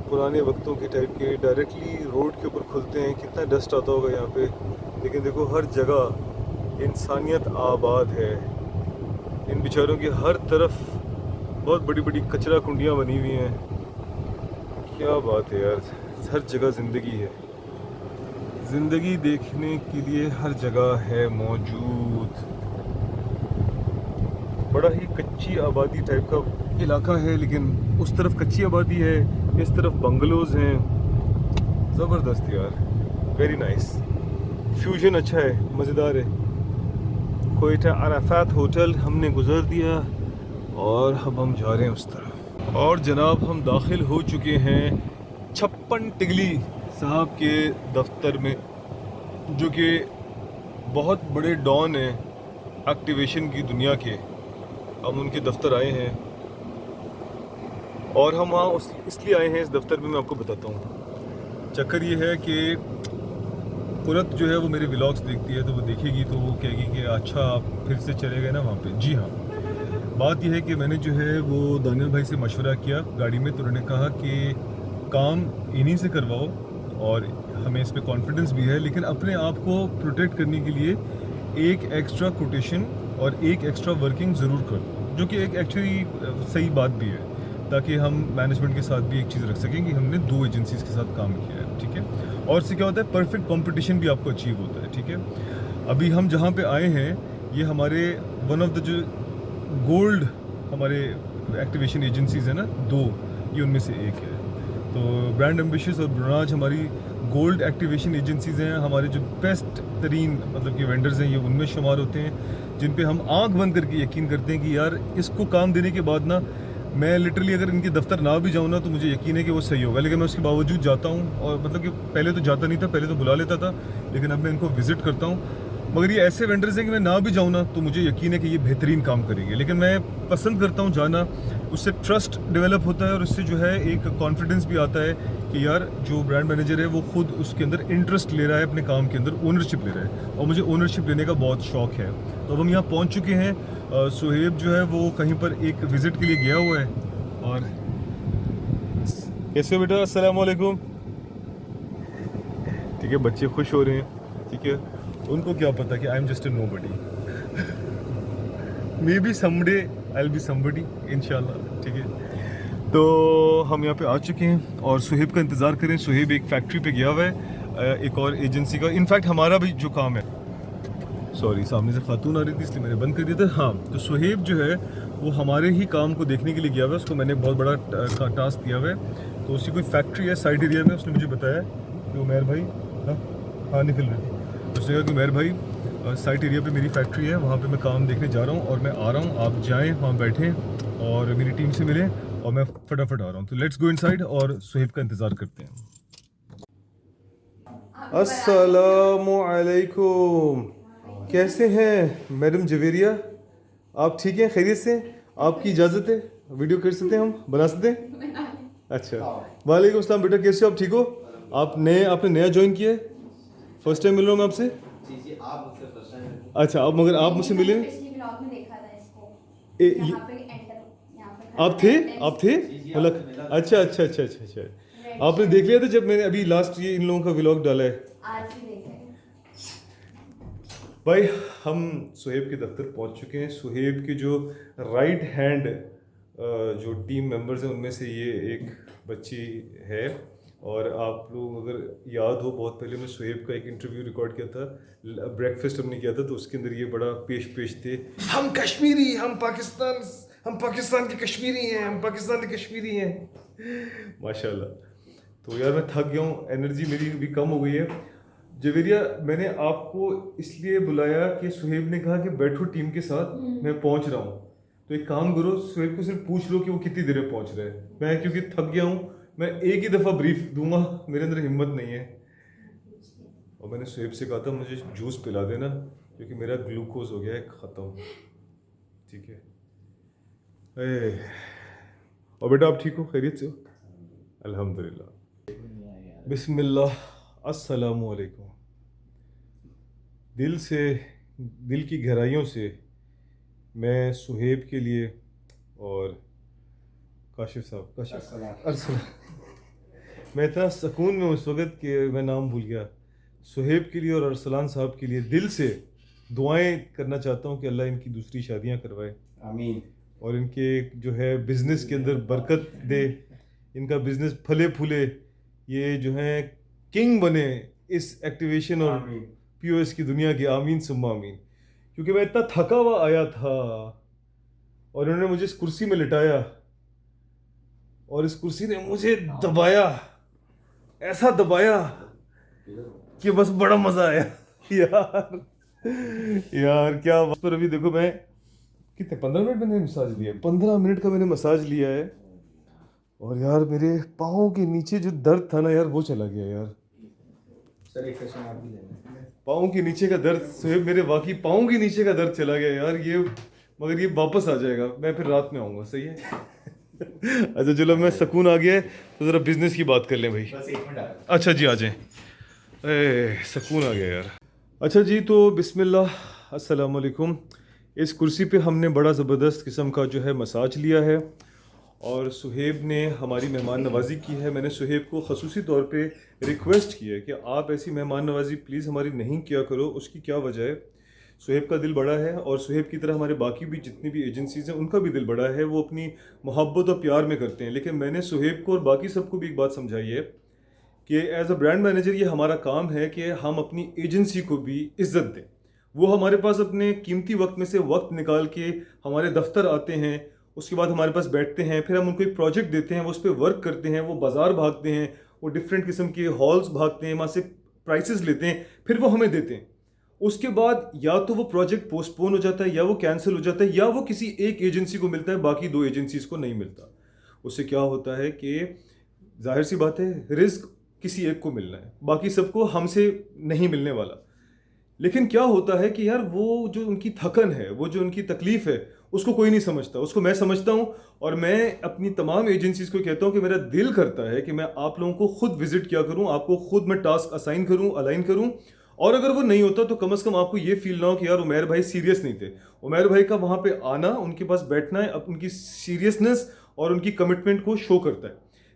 पुराने वक्तों के टाइप के, डायरेक्टली रोड के ऊपर खुलते हैं। कितना डस्ट आता होगा यहाँ पे, लेकिन देखो हर जगह इंसानियत आबाद है। इन बेचारों की हर तरफ बहुत बड़ी बड़ी कचरा कुंडियाँ बनी हुई हैं। क्या बात है यार, हर जगह ज़िंदगी है, ज़िंदगी देखने के लिए हर जगह है मौजूद। बड़ा ही कच्ची आबादी टाइप का इलाका है, लेकिन उस तरफ कच्ची आबादी है, इस तरफ बंगलोज हैं। ज़बरदस्त यार, वेरी नाइस, फ्यूजन अच्छा है, मज़ेदार है। कोयटा अराफात होटल हमने गुजर दिया और अब हम जा रहे हैं उस तरफ। और जनाब, हम दाखिल हो चुके हैं छप्पन टिगली साहब के दफ्तर में, जो कि बहुत बड़े डॉन हैं एक्टिवेशन की दुनिया के। हम उनके दफ्तर आए हैं, और हम वहाँ इसलिए आए हैं इस दफ्तर में, मैं आपको बताता हूँ। चक्कर ये है कि कुरत जो है वो मेरे व्लॉग्स देखती है, तो वो देखेगी तो वो कहेगी कि अच्छा आप फिर से चले गए ना वहाँ पे। जी हाँ, बात यह है कि मैंने जो है वो दानियल भाई से मशवरा किया गाड़ी में, तो उन्होंने कहा कि काम इन्हीं से करवाओ, और हमें इस पर कॉन्फिडेंस भी है, लेकिन अपने आप को प्रोटेक्ट करने के लिए एक एक्स्ट्रा कोटेशन और एक एक्स्ट्रा वर्किंग ज़रूर करो, जो कि एक एक्चुअली सही बात भी है, ताकि हम मैनेजमेंट के साथ भी एक चीज़ रख सकें कि हमने 2 एजेंसीज़ के साथ काम किया है, ठीक है। और इससे क्या होता है, परफेक्ट कंपटीशन भी आपको अचीव होता है, ठीक है। अभी हम जहाँ पे आए हैं, ये हमारे वन ऑफ द जो गोल्ड हमारे एक्टिवेशन एजेंसीज़ हैं ना 2, ये उनमें से एक है। तो ब्रांड एम्बिशियस और ब्रांच हमारी गोल्ड एक्टिवेशन एजेंसीज़ हैं। हमारे जो बेस्ट तरीन मतलब कि वेंडर्स हैं, ये उनमें शुमार होते हैं। जिन पे हम आंख बंद करके यकीन करते हैं कि यार इसको काम देने के बाद ना मैं लिटरली अगर इनके दफ्तर ना भी जाऊँ ना तो मुझे यकीन है कि वो सही होगा, लेकिन मैं उसके बावजूद जाता हूँ। और मतलब कि पहले तो जाता नहीं था, पहले तो बुला लेता था, लेकिन अब मैं इनको विज़िट करता हूँ। मगर ये ऐसे वेंडर्स हैं कि मैं ना भी जाऊँ ना तो मुझे यकीन है कि ये बेहतरीन काम करेंगे, लेकिन मैं पसंद करता हूँ जाना। उससे ट्रस्ट डेवलप होता है और उससे जो है एक कॉन्फिडेंस भी आता है कि यार जो ब्रांड मैनेजर है वो खुद उसके अंदर इंटरेस्ट ले रहा है, अपने काम के अंदर ओनरशिप ले रहा है, और मुझे ओनरशिप लेने का बहुत शौक है। तो अब हम यहाँ पहुँच चुके हैं। सुहेब जो है वो कहीं पर एक विज़िट के लिए गया हुआ है। और कैसे हो बेटा? अस्सलाम वालेकुम। ठीक है, बच्चे खुश हो रहे हैं। ठीक है, उनको क्या पता कि I am just a nobody. May be someday I will be somebody इंशाल्लाह। ठीक है, तो हम यहाँ पे आ चुके हैं और सुहेब का इंतज़ार करें। सुहेब एक फैक्ट्री पे गया हुआ है, एक और एजेंसी का। इनफैक्ट हमारा भी जो काम है, सॉरी सामने से खातून आ रही थी इसलिए मैंने बंद कर दिया था। हाँ, तो सुहेब जो है वो हमारे ही काम को देखने के लिए गया हुआ है। उसको मैंने बहुत बड़ा टास्क दिया हुआ है। तो उसकी कोई फैक्ट्री है साइड एरिया में। उसने मुझे बताया कि उमैर भाई, हाँ निकल रहे, उसने कहा कि उमैर भाई साइट एरिया पे मेरी फैक्ट्री है, वहाँ पे मैं काम देखने जा रहा हूँ और मैं आ रहा हूँ, आप जाएँ वहाँ बैठें और मेरी टीम से मिलें और मैं फटाफट आ रहा हूँ। तो लेट्स गो इनसाइड और सुहेब का इंतज़ार करते हैं। अस्सलामु अलैकुम, कैसे हैं मैडम जवेरिया? आप ठीक हैं, खैरियत से? आपकी इजाज़त है, वीडियो कर सकते हैं, हम बना सकते हैं? अच्छा, वालेकुम अस्सलाम बेटा, कैसे हो आप? ठीक हो? आपने नया ज्वाइन किया है? फर्स्ट टाइम मिल रहा हूँ मैं आपसे? जी आप मुझसे फर्स्ट टाइम। अच्छा, अब मगर आप मुझसे मिले? पिछली ब्लॉग में देखा था इसको। ए, यहाँ पे यहाँ पे खड़ा आप थे? था। आप थे? जी, मतलब आपसे मिला। अच्छा। आपने देख लिया था जब मैंने अभी लास्ट ये इन लोगों का व्लॉग डाला है? आज ही देखे। भाई हम सुहेब के दफ्तर पहुंच चुके हैं। सुहेब के जो राइट हैंड जो टीम मेंबर्स हैं उनमें से ये एक बच्ची है। और आप लोग अगर याद हो, बहुत पहले मैं सुहेब का एक इंटरव्यू रिकॉर्ड किया था, ब्रेकफास्ट हमने किया था, तो उसके अंदर ये बड़ा पेश थे, हम कश्मीरी, हम पाकिस्तान के कश्मीरी हैं, हम पाकिस्तान के कश्मीरी हैं। माशाल्लाह। तो यार मैं थक गया हूँ, एनर्जी मेरी भी कम हो गई है। जवेरिया, मैंने आपको इसलिए बुलाया कि सुहेब ने कहा कि बैठो टीम के साथ, मैं पहुंच रहा हूँ। तो एक काम करो, सुहेब को सिर्फ पूछ लो कि वो कितनी देर में पहुंच रहा है। मैं क्योंकि थक गया हूँ, मैं एक ही दफ़ा ब्रीफ दूंगा, मेरे अंदर हिम्मत नहीं है। और मैंने सुहेब से कहा था मुझे जूस पिला देना क्योंकि मेरा ग्लूकोज हो गया है ख़त्म। ठीक है। और बेटा आप ठीक हो, खैरियत से हो? अल्हम्दुलिल्लाह। बिस्मिल्लाह, अस्सलामु अलैकुम। दिल की गहराइयों से मैं सुहेब के लिए और काशिफ साहब, मैं इतना सुकून में उस वक़्त कि मैं नाम भूल गया, सुहेब के लिए और अरसलान साहब के लिए दिल से दुआएं करना चाहता हूँ कि अल्लाह इनकी दूसरी शादियाँ करवाए, आमीन। और इनके जो है बिज़नेस के अंदर बरकत दे, इनका बिज़नेस फले फूले, ये जो है किंग बने इस एक्टिवेशन और पीओएस की दुनिया की। आमीन सुम्मा आमीन। क्योंकि मैं इतना थका हुआ आया था और इन्होंने मुझे इस कुर्सी में लिटाया और इस कुर्सी ने मुझे दबाया, ऐसा दबाया कि बस बड़ा मज़ा आया। यार क्या बात। पर अभी देखो मैं कितने 15 मिनट मैंने मसाज लिया है, 15 मिनट का मैंने मसाज लिया है और यार मेरे पाँव के नीचे जो दर्द था ना यार वो चला गया यार। सर एक सेशन आप भी लेना। पाँव के नीचे का दर्द, सुहेब मेरे वाकई पाँव के नीचे का दर्द चला गया यार। ये मगर ये वापस आ जाएगा, मैं फिर रात में आऊँगा, सही है? अच्छा चलो, मैं सुकून आ गया है तो ज़रा बिज़नेस की बात कर लें भाई। बस एक मिनट आ रहा अच्छा जी, आ जाएं। सुकून आ गया यार। अच्छा जी, तो बिस्मिल्लाह, अस्सलाम वालेकुम। इस कुर्सी पे हमने बड़ा ज़बरदस्त किस्म का जो है मसाज लिया है और सुहेब ने हमारी मेहमान नवाज़ी की है। मैंने सुहेब को ख़ुसूसी तौर पे रिक्वेस्ट की है कि आप ऐसी मेहमान नवाज़ी प्लीज़ हमारी नहीं किया करो। उसकी क्या वजह है? सुहेब का दिल बड़ा है और सुहेब की तरह हमारे बाकी भी जितनी भी एजेंसीज़ हैं उनका भी दिल बड़ा है, वो अपनी मोहब्बत और प्यार में करते हैं। लेकिन मैंने सुहेब को और बाकी सबको भी एक बात समझाई है कि एज अ ब्रांड मैनेजर ये हमारा काम है कि हम अपनी एजेंसी को भी इज़्ज़त दें। वो हमारे पास अपने कीमती वक्त में से वक्त निकाल के हमारे दफ्तर आते हैं, उसके बाद हमारे पास बैठते हैं, फिर हम उनको एक प्रोजेक्ट देते हैं, वो उस पर वर्क करते हैं, वो बाज़ार भागते हैं, वो डिफरेंट किस्म के हॉल्स भागते हैं, वहाँ से प्राइसेस लेते हैं, फिर वो हमें देते हैं। उसके बाद या तो वो प्रोजेक्ट पोस्टपोन हो जाता है या वो कैंसिल हो जाता है या वो किसी एक एजेंसी को मिलता है, बाकी 2 एजेंसीज को नहीं मिलता। उससे क्या होता है कि जाहिर सी बात है रिस्क किसी एक को मिलना है, बाकी सबको हमसे नहीं मिलने वाला। लेकिन क्या होता है कि यार वो जो उनकी थकन है, वो जो उनकी तकलीफ है, उसको कोई नहीं समझता, उसको मैं समझता हूँ। और मैं अपनी तमाम एजेंसीज को कहता हूँ कि मेरा दिल करता है कि मैं आप लोगों को खुद विजिट किया करूँ, आपको खुद मैं टास्क असाइन करूँ, अलाइन करूँ। और अगर वो नहीं होता तो कम से कम आपको ये फील ना हो कि यार उमैर भाई सीरियस नहीं थे। उमैर भाई का वहाँ पे आना, उनके पास बैठना है, उनकी सीरियसनेस और उनकी कमिटमेंट को शो करता है।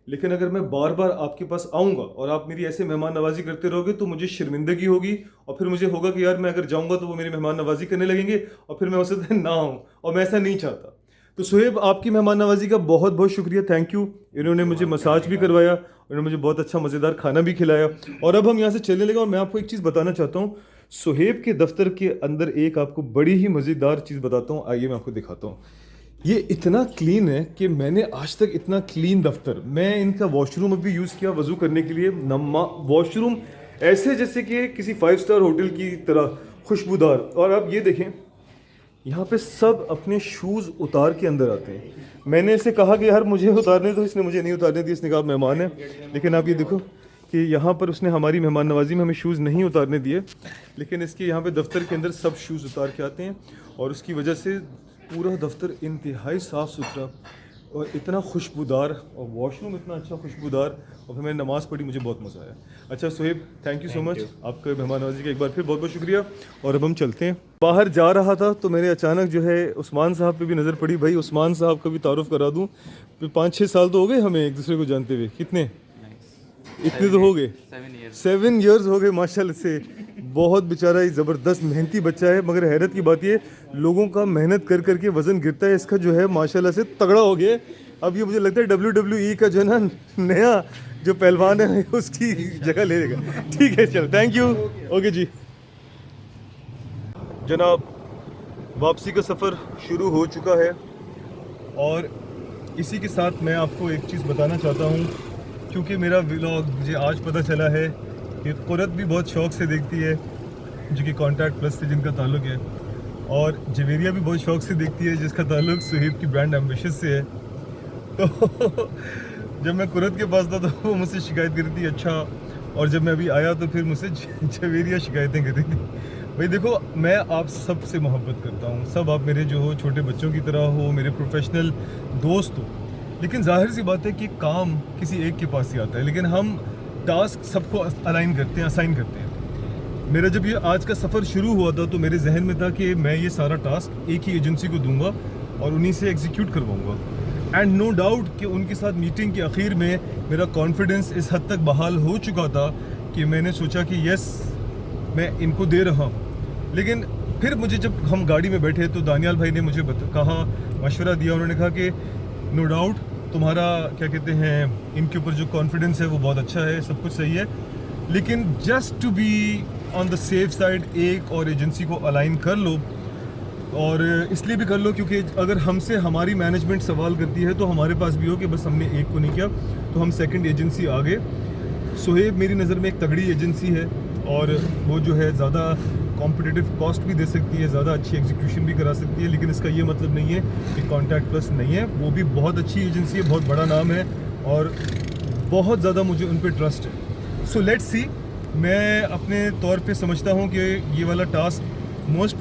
लेकिन अगर मैं बार बार आपके पास आऊँगा और आप मेरी ऐसे मेहमान नवाजी करते रहोगे तो मुझे शर्मिंदगी होगी और फिर मुझे होगा कि यार मैं अगर जाऊँगा तो वो मेरी मेहमान नवाजी करने लगेंगे और फिर मैं उससे ना आऊँ, और मैं ऐसा नहीं चाहता। तो सुहेब, आपकी मेहमान नवाजी का बहुत बहुत शुक्रिया, थैंक यू। इन्होंने मुझे मसाज भी करवाया, इन्होंने मुझे बहुत अच्छा मज़ेदार खाना भी खिलाया। और अब हम यहाँ से चलने लगे और मैं आपको एक चीज़ बताना चाहता हूँ। सुहेब के दफ्तर के अंदर एक आपको बड़ी ही मज़ेदार चीज़ बताता हूँ, आइए मैं आपको दिखाता हूँ। ये इतना क्लीन है कि मैंने आज तक इतना क्लीन दफ्तर, मैं इनका वॉशरूम अभी यूज़ किया वज़ू करने के लिए। वॉशरूम ऐसे जैसे कि किसी 5 स्टार होटल की तरह खुशबूदार। और आप ये देखें, यहाँ पे सब अपने शूज़ उतार के अंदर आते हैं। मैंने इसे कहा कि यार मुझे उतारने दो, इसने मुझे नहीं उतारने दिया, इसने कहा मेहमान है। लेकिन आप ये देखो कि यहाँ पर उसने हमारी मेहमान नवाजी में हमें शूज़ नहीं उतारने दिए, लेकिन इसके यहाँ पे दफ्तर के अंदर सब शूज़ उतार के आते हैं। और उसकी वजह से पूरा दफ्तर इंतहाई साफ़ सुथरा और इतना खुशबूदार, और वॉशरूम इतना अच्छा खुशबूदार, और फिर मैंने नमाज़ पढ़ी, मुझे बहुत मज़ा आया। अच्छा Suhaib, thank you so much, आपका मेहमान नवाजी का एक बार फिर बहुत बहुत शुक्रिया। और अब हम चलते हैं। बाहर जा रहा था तो मेरे अचानक जो है उस्मान साहब पे भी नज़र पड़ी। भाई उस्मान साहब का भी तारुफ़ करा दूँ। 5-6 साल तो हो गए हमें एक दूसरे को जानते हुए, कितने इतने तो हो गए, 7 ईयर्स हो गए माशाल्लाह से। बहुत बेचारा ही ज़बरदस्त मेहनती बच्चा है, मगर हैरत की बात ये, लोगों का मेहनत कर करके वज़न गिरता है, इसका जो है माशाल्लाह से तगड़ा हो गया। अब ये मुझे लगता है WWE का जो है ना नया जो पहलवान है उसकी जगह ले लेगा। ठीक है, चल, थैंक यू, ओके जी। जनाब, वापसी का सफ़र शुरू हो चुका है और इसी के साथ मैं आपको एक चीज़ बताना चाहता हूँ, क्योंकि मेरा व्लॉग मुझे आज पता चला है कि कुरत भी बहुत शौक़ से देखती है, जो कि कॉन्टैक्ट प्लस से जिनका ताल्लुक़ है, और जवेरिया भी बहुत शौक़ से देखती है जिसका ताल्लुक़ सुहेब की ब्रांड एम्बिशस से है। तो जब मैं कुरत के पास था तो वो मुझसे शिकायत कर रही थी, अच्छा, और जब मैं अभी आया तो फिर मुझसे जवेरिया शिकायतें कर रही थी। भाई देखो, मैं आप सब से मोहब्बत करता हूँ, सब आप मेरे जो हो छोटे बच्चों की तरह हो, मेरे प्रोफेशनल दोस्त हो, लेकिन जाहिर सी बात है कि काम किसी एक के पास ही आता है, लेकिन हम टास्क सबको अलाइन करते हैं, असाइन करते हैं। मेरा जब ये आज का सफ़र शुरू हुआ था तो मेरे जहन में था कि मैं ये सारा टास्क एक ही एजेंसी को दूंगा और उन्हीं से एग्जीक्यूट करवाऊंगा। एंड नो डाउट कि उनके साथ मीटिंग के आखिर में मेरा कॉन्फिडेंस इस हद तक बहाल हो चुका था कि मैंने सोचा कि यस, मैं इनको दे रहा हूँ। लेकिन फिर मुझे जब हम गाड़ी में बैठे तो दानियाल भाई ने मुझे कहा, मशवरा दिया, उन्होंने कहा कि नो डाउट तुम्हारा क्या कहते हैं, इनके ऊपर जो कॉन्फिडेंस है वो बहुत अच्छा है, सब कुछ सही है, लेकिन just to be on the safe side एक और एजेंसी को अलाइन कर लो। और इसलिए भी कर लो क्योंकि अगर हमसे हमारी मैनेजमेंट सवाल करती है तो हमारे पास भी हो कि बस हमने एक को नहीं किया, तो हम सेकंड एजेंसी आ गए। सुहेब मेरी नज़र में एक तगड़ी एजेंसी है और वो जो है ज़्यादा कॉम्पिटिटिव कॉस्ट भी दे सकती है, ज़्यादा अच्छी एग्जीक्यूशन भी करा सकती है, लेकिन इसका ये मतलब नहीं है कि कॉन्टैक्ट प्लस नहीं है। वो भी बहुत अच्छी एजेंसी है, बहुत बड़ा नाम है और बहुत ज़्यादा मुझे उन पर ट्रस्ट है। सो लेट्स सी, मैं अपने तौर पे समझता हूँ कि ये वाला टास्क मोस्ट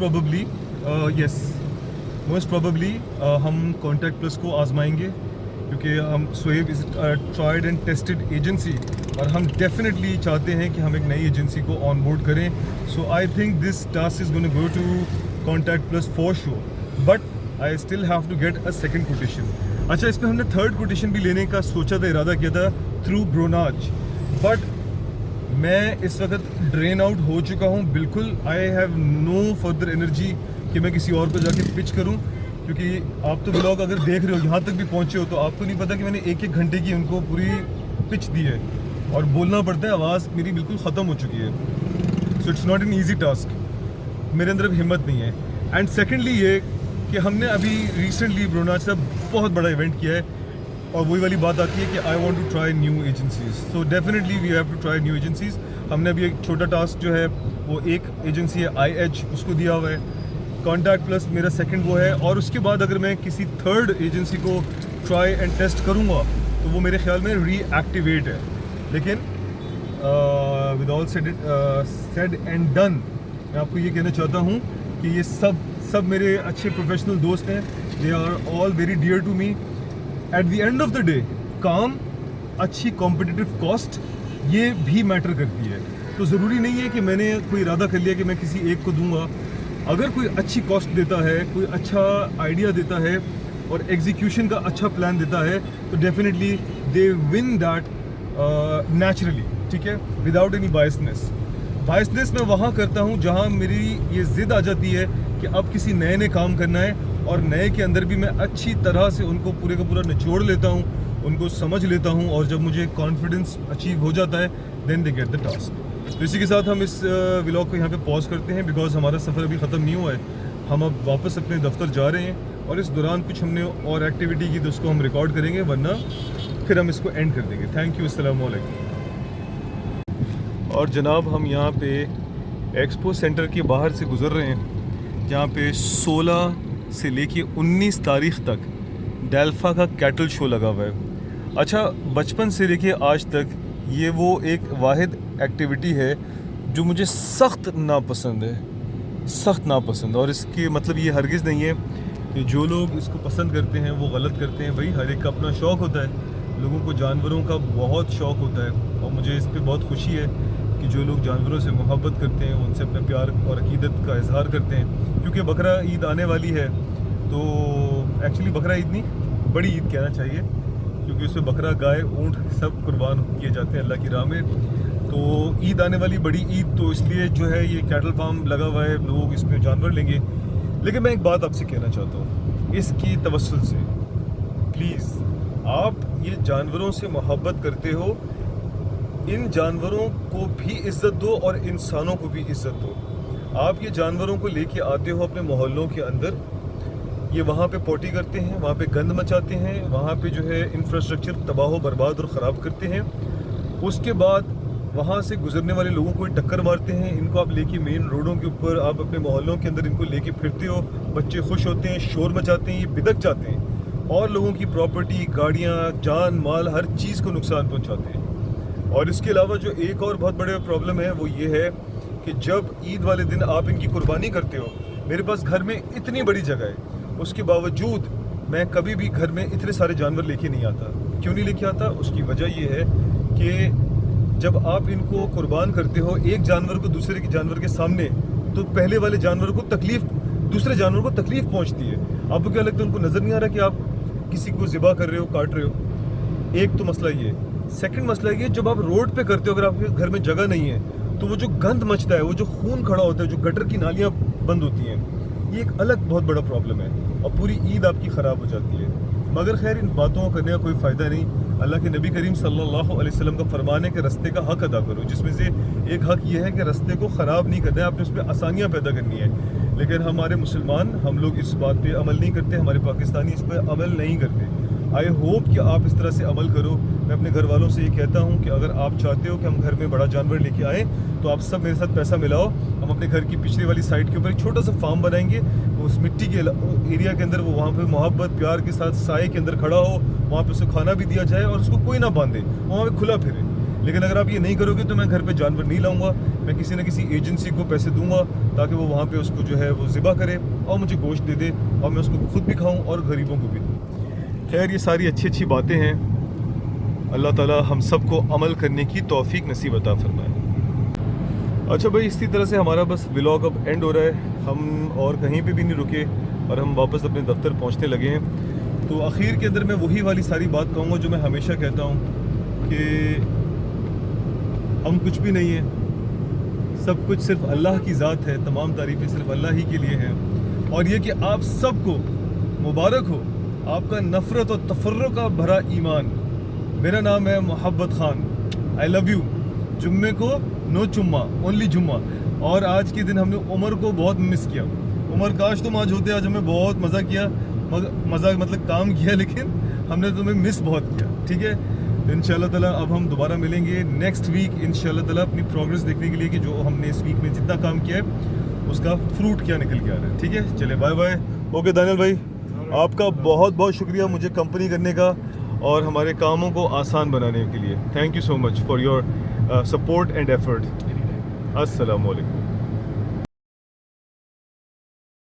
प्रोबेबली हम कॉन्टैक्ट प्लस को आजमाएंगे, क्योंकि हम Suhaib is tried and tested agency और हम डेफिनेटली चाहते हैं कि हम एक नई एजेंसी को ऑन बोर्ड करें। So I think this task is going to go to contact plus for sure, but I still have to get a second quotation. अच्छा, इसमें हमने थर्ड कोटेशन भी लेने का सोचा था, इरादा किया था थ्रू ब्रोनाज, बट मैं इस वक्त ड्रेन आउट हो चुका हूँ बिल्कुल। I have no further energy कि मैं किसी और को जाके पिच करूँ, क्योंकि आप तो व्लॉग अगर देख रहे हो, यहाँ तक भी पहुँचे हो, तो आपको नहीं पता कि मैंने 1-1 घंटे की उनको पूरी पिच दी है और बोलना पड़ता है, आवाज़ मेरी बिल्कुल ख़त्म हो चुकी है। So it's not an easy task, मेरे अंदर अब हिम्मत नहीं है। एंड सेकेंडली ये कि हमने अभी रिसेंटली ब्रोनाज से बहुत बड़ा इवेंट किया है और वही वाली बात आती है कि I want to try new agencies. So definitely we have to try new agencies. हमने अभी एक छोटा टास्क जो है वो एक एजेंसी है IH, उसको दिया हुआ है। कॉन्टैक्ट प्लस मेरा सेकंड वो है, और उसके बाद अगर मैं किसी थर्ड एजेंसी को ट्राई एंड टेस्ट करूँगा तो वो मेरे ख्याल में रीएक्टिवेट है। लेकिन with all said and done, मैं आपको ये कहना चाहता हूँ कि ये सब मेरे अच्छे प्रोफेशनल दोस्त हैं। They are all very dear to me. At the end of the day काम, अच्छी कॉम्पिटिटिव कॉस्ट, ये भी मैटर करती है। तो ज़रूरी नहीं है कि मैंने कोई इरादा कर लिया कि मैं किसी एक को दूंगा। अगर कोई अच्छी कॉस्ट देता है, कोई अच्छा आइडिया देता है और एग्जीक्यूशन का अच्छा प्लान देता है, तो definitely they win that naturally, ठीक है, विदाउट एनी बायसनेस। बायसनेस मैं वहाँ करता हूँ जहाँ मेरी ये ज़िद आ जाती है कि अब किसी नए ने काम करना है, और नए के अंदर भी मैं अच्छी तरह से उनको पूरे का पूरा निचोड़ लेता हूँ, उनको समझ लेता हूँ, और जब मुझे कॉन्फिडेंस अचीव हो जाता है then they get the task. तो इसी के साथ हम इस व्लॉग को यहाँ पे पॉज करते हैं, बिकॉज हमारा सफ़र अभी ख़त्म नहीं हुआ है। हम अब वापस अपने दफ्तर जा रहे हैं, और इस दौरान कुछ हमने और एक्टिविटी की तो उसको हम रिकॉर्ड करेंगे, वरना फिर हम इसको एंड कर देंगे। थैंक यू, अस्सलाम वालेकुम। और जनाब हम यहाँ पे एक्सपो सेंटर के बाहर से गुज़र रहे हैं, जहाँ पे 16 से लेके 19 तारीख़ तक डेल्फा का कैटल शो लगा हुआ है। अच्छा, बचपन से लेके आज तक ये वो एक वाहिद एक्टिविटी है जो मुझे सख्त नापसंद है, सख्त नापसंद। और इसके मतलब ये हरगिज़ नहीं है कि जो लोग इसको पसंद करते हैं वो गलत करते हैं। भाई हर एक का अपना शौक़ होता है, लोगों को जानवरों का बहुत शौक़ होता है, और मुझे इस पर बहुत खुशी है कि जो लोग जानवरों से मोहब्बत करते हैं, उनसे अपने प्यार और अकीदत का इजहार करते हैं। क्योंकि बकरा ईद आने वाली है, तो एक्चुअली बकरा ईद नहीं, बड़ी ईद कहना चाहिए, क्योंकि उसमें बकरा, गाय, ऊँट सब कुर्बान किए जाते हैं अल्लाह की राह में। तो ईद आने वाली बड़ी ईद, तो इसलिए जो है ये कैटल फार्म लगा हुआ है, लोग इसमें जानवर लेंगे। लेकिन मैं एक बात आपसे कहना चाहता हूँ, इसकी तवस्सुल से प्लीज़, आप ये जानवरों से मोहब्बत करते हो, इन जानवरों को भी इज़्ज़त दो और इंसानों को भी इज़्ज़त दो। आप ये जानवरों को लेके आते हो अपने मोहल्लों के अंदर, ये वहाँ पे पोटी करते हैं, वहाँ पे गंद मचाते हैं, वहाँ पे जो है इंफ्रास्ट्रक्चर तबाह बर्बाद और ख़राब करते हैं। उसके बाद वहाँ से गुजरने वाले लोगों को टक्कर मारते हैं। इनको आप लेके मेन रोडों के ऊपर, आप अपने मोहल्लों के अंदर इनको लेके फिरते हो, बच्चे खुश होते हैं, शोर मचाते हैं, ये बिदक जाते हैं और लोगों की प्रॉपर्टी, गाड़ियाँ, जान माल, हर चीज़ को नुकसान पहुँचाते हैं। और इसके अलावा जो एक और बहुत बड़े प्रॉब्लम है वो ये है कि जब ईद वाले दिन आप इनकी कुर्बानी करते हो, मेरे पास घर में इतनी बड़ी जगह है, उसके बावजूद मैं कभी भी घर में इतने सारे जानवर लेके नहीं आता। क्यों नहीं लेके आता? उसकी वजह ये है कि जब आप इनको कुर्बान करते हो एक जानवर को दूसरे के जानवर के सामने, तो पहले वाले जानवर को तकलीफ, दूसरे जानवर को तकलीफ पहुंचती है। आपको क्या लगता है, उनको नज़र नहीं आ रहा कि आप किसी को ज़िबा कर रहे हो, काट रहे हो? एक तो मसला ये। सेकंड मसला ये, जब आप रोड पे करते हो, अगर आपके घर में जगह नहीं है, तो वो जो गंद मचता है, वो जो खून खड़ा होता है, जो गटर की नालियाँ बंद होती हैं, ये एक अलग बहुत बड़ा प्रॉब्लम है और पूरी ईद आपकी ख़राब हो जाती है। मगर खैर, इन बातों को करने का कोई फ़ायदा नहीं। अल्लाह के नबी करीम सल्लल्लाहु अलैहि वसल्लम का फरमान है कि रास्ते का हक अदा करो, जिसमें से एक हक ये है कि रास्ते को ख़राब नहीं करना है, आपने उस पर आसानियाँ पैदा करनी है। लेकिन हमारे मुसलमान, हम लोग इस बात पे अमल नहीं करते, हमारे पाकिस्तानी इस पर अमल नहीं करते। आई होप कि आप इस तरह से अमल करो। मैं अपने घर वालों से ये कहता हूँ कि अगर आप चाहते हो कि हम घर में बड़ा जानवर लेके आएँ, तो आप सब मेरे साथ पैसा मिलाओ। हम अपने घर की पिछली वाली साइड के ऊपर एक छोटा सा फार्म बनाएंगे, उस मिट्टी के एरिया के अंदर, वो वहाँ पे मोहब्बत प्यार के साथ साए के अंदर खड़ा हो, वहाँ पे उसको खाना भी दिया जाए और उसको कोई ना बांधे, वहाँ पे खुला फिरे। लेकिन अगर आप ये नहीं करोगे तो मैं घर पे जानवर नहीं लाऊंगा, मैं किसी न किसी एजेंसी को पैसे दूंगा ताकि वो वहाँ पे उसको जो है वो ज़िबा करे और मुझे गोश्त दे दे और मैं उसको खुद भी खाऊँ और गरीबों को भी दूँ। खैर, ये सारी अच्छी अच्छी बातें हैं। अल्लाह ताला हम सबको अमल करने की तौफीक नसीब अता फरमाए। अच्छा भाई, इसी तरह से हमारा बस व्लॉग अब एंड हो रहा है। हम और कहीं पे भी नहीं रुके और हम वापस अपने दफ्तर पहुंचने लगे हैं। तो आखिर के अंदर मैं वही वाली सारी बात कहूँगा जो मैं हमेशा कहता हूँ कि हम कुछ भी नहीं है, सब कुछ सिर्फ अल्लाह की ज़ात है, तमाम तारीफ़ें सिर्फ अल्लाह ही के लिए हैं। और ये कि आप सबको मुबारक हो आपका नफ़रत और तफर्रुक़ का भरा ईमान। मेरा नाम है मोहब्बत ख़ान। I love you. जुम्मे को नो चुम्मा, ओनली जुम्मा। और आज के दिन हमने उमर को बहुत मिस किया। उमर, काश तुम आज होते, आज हमें बहुत मज़ा किया, मज़ा मतलब काम किया, लेकिन हमने तुम्हें मिस बहुत किया। ठीक है, इंशाल्लाह ताला अब हम दोबारा मिलेंगे नेक्स्ट वीक इंशाल्लाह ताला अपनी प्रोग्रेस देखने के लिए कि जो हमने इस वीक में जितना काम किया है उसका फ्रूट क्या निकल के आ रहा है। ठीक है, चले बाय बाय। ओके दानियल भाई, आपका बहुत बहुत शुक्रिया मुझे कंपनी करने का और हमारे कामों को आसान बनाने के लिए। Thank you so much for your support and effort. अस्सलाम वालेकुम।